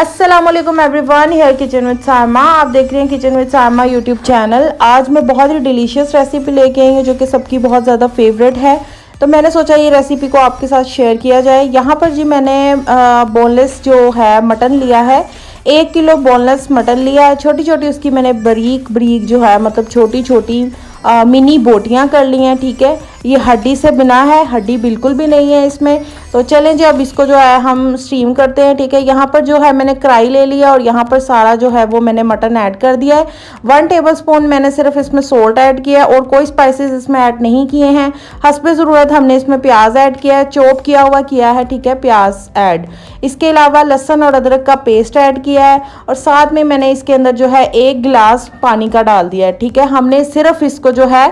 अस्सलामुअलैकुम everyone, here kitchen with Saima. आप देख रहे हैं kitchen with Saima YouTube channel. आज मैं बहुत ही डिलीशियस रेसिपी लेके आई हूँ जो कि सबकी बहुत ज़्यादा फेवरेट है। तो मैंने सोचा ये रेसिपी को आपके साथ शेयर किया जाए। यहाँ पर जी मैंने बोनलेस जो है मटन लिया है, 1 किलो बोनलेस मटन लिया है। छोटी छोटी उसकी मैंने बारीक बारीक जो है मतलब छोटी छोटी मिनी बोटियाँ कर ली हैं। ठीक है, ये हड्डी से बना है, हड्डी बिल्कुल भी नहीं है इसमें। तो चलें जी अब इसको जो है हम स्टीम करते हैं। ठीक है, यहाँ पर जो है मैंने कढ़ाई ले लिया और यहाँ पर सारा जो है वो मैंने मटन ऐड कर दिया है। 1 टेबलस्पून मैंने सिर्फ इसमें सोल्ट ऐड किया है और कोई स्पाइसेस इसमें ऐड नहीं किए हैं। हस्बे ज़रूरत हमने इसमें प्याज ऐड किया है, चॉप किया हुआ किया है। ठीक है, प्याज ऐड, इसके अलावा लहसुन और अदरक का पेस्ट ऐड किया है और साथ में मैंने इसके अंदर जो है 1 गिलास पानी का डाल दिया है। ठीक है, हमने सिर्फ इसको जो है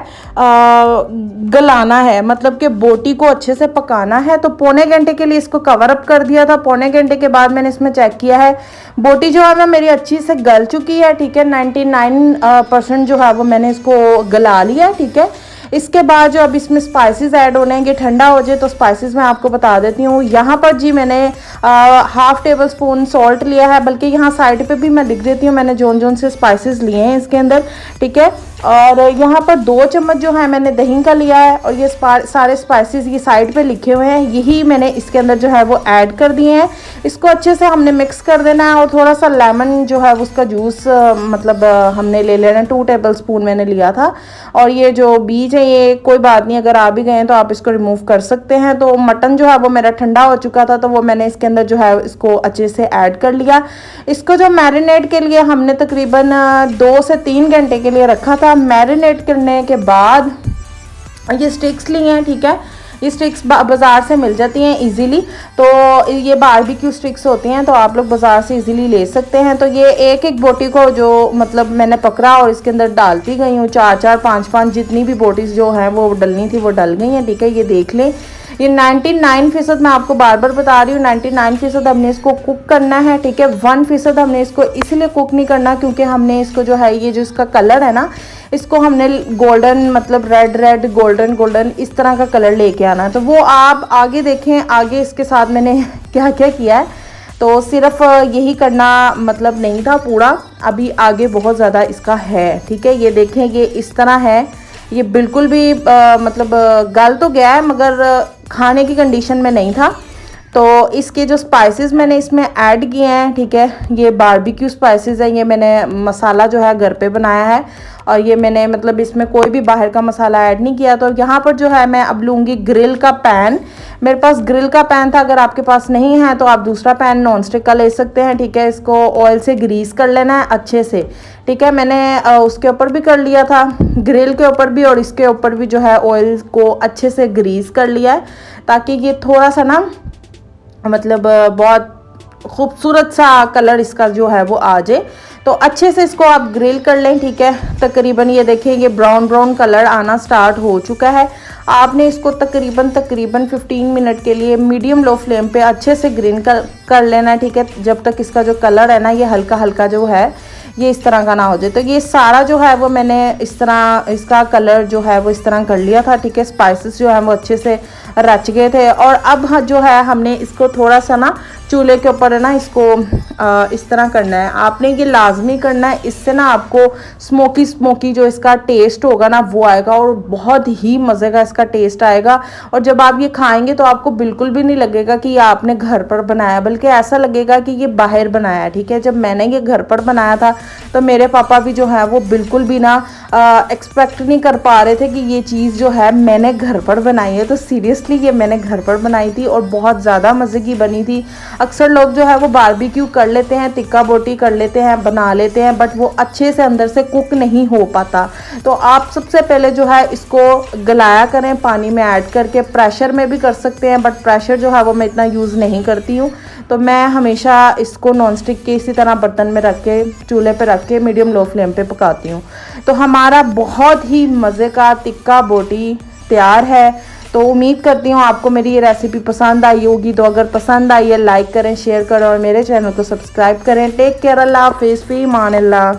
गलाना है, मतलब कि बोटी को अच्छे से पकाना है। तो पौने घंटे के लिए इसको कवर अप कर दिया था। पौने घंटे के बाद मैंने इसमें चेक किया है, बोटी जो है ना मेरी अच्छी से गल चुकी है। ठीक है, 99% जो है वो मैंने इसको गला लिया। ठीक है, इसके बाद जो अब इसमें स्पाइसेस ऐड होने हैं, ठंडा हो जाए तो स्पाइसेस मैं आपको बता देती हूँ। यहाँ पर जी मैंने 1/2 टेबलस्पून सॉल्ट लिया है, बल्कि यहाँ साइड पे भी मैं लिख देती हूँ मैंने जोन जोन से स्पाइसेस लिए हैं इसके अंदर। ठीक है, और यहाँ पर 2 चम्मच जो है मैंने दही का लिया है और ये सारे स्पाइसेस ये साइड पे लिखे हुए हैं, यही मैंने इसके अंदर जो है वो ऐड कर दिए हैं। इसको अच्छे से हमने मिक्स कर देना है और थोड़ा सा लेमन जो है उसका जूस मतलब हमने ले लेना है। 2 टेबलस्पून मैंने लिया था और ये जो बीज है ये कोई बात नहीं, अगर आ भी गए तो आप इसको रिमूव कर सकते हैं। तो मटन जो है वो मेरा ठंडा हो चुका था तो वो मैंने इसके अंदर जो है इसको अच्छे से ऐड कर लिया। इसको जो मैरिनेट के लिए हमने तकरीबन 2 से 3 घंटे के लिए रखा था। मैरिनेट करने के बाद ये स्टिक्स ली हैं। ठीक है, ये स्टिक्स बाज़ार से मिल जाती हैं इजीली। तो ये बारबेक्यू स्टिक्स होती हैं तो आप लोग बाज़ार से इजीली ले सकते हैं। तो ये एक एक बोटी को जो मतलब मैंने पकड़ा और इसके अंदर डालती गई हूँ, 4-4 5-5 जितनी भी बोटीज़ जो हैं वो डलनी थी वो डल गई हैं। ठीक है, ये देख लें, ये 99% मैं आपको बार बार बता रही हूँ, 99% हमने इसको कुक करना है। ठीक है, 1% हमने इसको इसलिए कुक नहीं करना क्योंकि हमने इसको जो है ये जो इसका कलर है ना, इसको हमने गोल्डन मतलब रेड रेड गोल्डन गोल्डन इस तरह का कलर लेके आना है। तो वो आप आगे देखें, आगे इसके साथ मैंने क्या क्या किया है। तो सिर्फ यही करना मतलब नहीं था पूरा, अभी आगे बहुत ज़्यादा इसका है। ठीक है, ये देखें, ये इस तरह है, ये बिल्कुल भी मतलब गल तो गया है मगर खाने की कंडीशन में नहीं था। तो इसके जो स्पाइसेस मैंने इसमें ऐड किए हैं, ठीक है, ये बारबेक्यू स्पाइसेस हैं, ये मैंने मसाला जो है घर पे बनाया है और ये मैंने मतलब इसमें कोई भी बाहर का मसाला ऐड नहीं किया। तो यहाँ पर जो है मैं अब लूँगी ग्रिल का पैन। मेरे पास ग्रिल का पैन था, अगर आपके पास नहीं है तो आप दूसरा पैन नॉन स्टिक का ले सकते हैं। ठीक है, इसको ऑयल से ग्रीस कर लेना है अच्छे से। ठीक है, मैंने उसके ऊपर भी कर लिया था, ग्रिल के ऊपर भी और इसके ऊपर भी जो है ऑयल को अच्छे से ग्रीस कर लिया है ताकि ये थोड़ा सा ना मतलब बहुत खूबसूरत सा कलर इसका जो है वो आ जाए। तो अच्छे से इसको आप ग्रिल कर लें। ठीक है, तकरीबन ये देखिए ये ब्राउन ब्राउन कलर आना स्टार्ट हो चुका है। आपने इसको तकरीबन 15 मिनट के लिए मीडियम लो फ्लेम पे अच्छे से ग्रिल कर लेना है। ठीक है, जब तक इसका जो कलर है ना ये हल्का हल्का जो है ये इस तरह का ना हो जाए। तो ये सारा जो है वो मैंने इस तरह इसका कलर जो है वो इस तरह कर लिया था। ठीक है, स्पाइसेस जो है वो अच्छे से रच गए थे और अब जो है हमने इसको थोड़ा सा ना चूल्हे के ऊपर है ना इसको इस तरह करना है। आपने ये लाजमी करना है, इससे ना आपको स्मोकी स्मोकी जो इसका टेस्ट होगा ना वो आएगा और बहुत ही मज़े का इसका टेस्ट आएगा। और जब आप ये खाएंगे तो आपको बिल्कुल भी नहीं लगेगा कि ये आपने घर पर बनाया, बल्कि ऐसा लगेगा कि ये बाहर बनाया है। ठीक है, जब मैंने ये घर पर बनाया था तो मेरे पापा भी जो है वो बिल्कुल भी ना एक्सपेक्ट नहीं कर पा रहे थे कि ये चीज़ जो है मैंने घर पर बनाई है। तो सीरियसली ये मैंने घर पर बनाई थी और बहुत ज़्यादा मज़े की बनी थी। अक्सर लोग जो है वो बारबेक्यू कर लेते हैं, टिक्का बोटी कर लेते हैं, बना लेते हैं, बट वो अच्छे से अंदर से कुक नहीं हो पाता। तो आप सबसे पहले जो है इसको गलाया करें पानी में ऐड करके। प्रेशर में भी कर सकते हैं बट प्रेशर जो है वो मैं इतना यूज़ नहीं करती हूँ। तो मैं हमेशा इसको नॉन स्टिक के इसी तरह बर्तन में रख के चूल्हे पे रख के मीडियम लो फ्लेम पे पकाती हूँ। तो हमारा बहुत ही मज़े का टिक्का बोटी तैयार है। तो उम्मीद करती हूँ आपको मेरी ये रेसिपी पसंद आई होगी। तो अगर पसंद आई है लाइक करें, शेयर करें और मेरे चैनल को सब्सक्राइब करें। टेक केयर, अल्लाह हाफिज़, फ़ी अमान अल्लाह।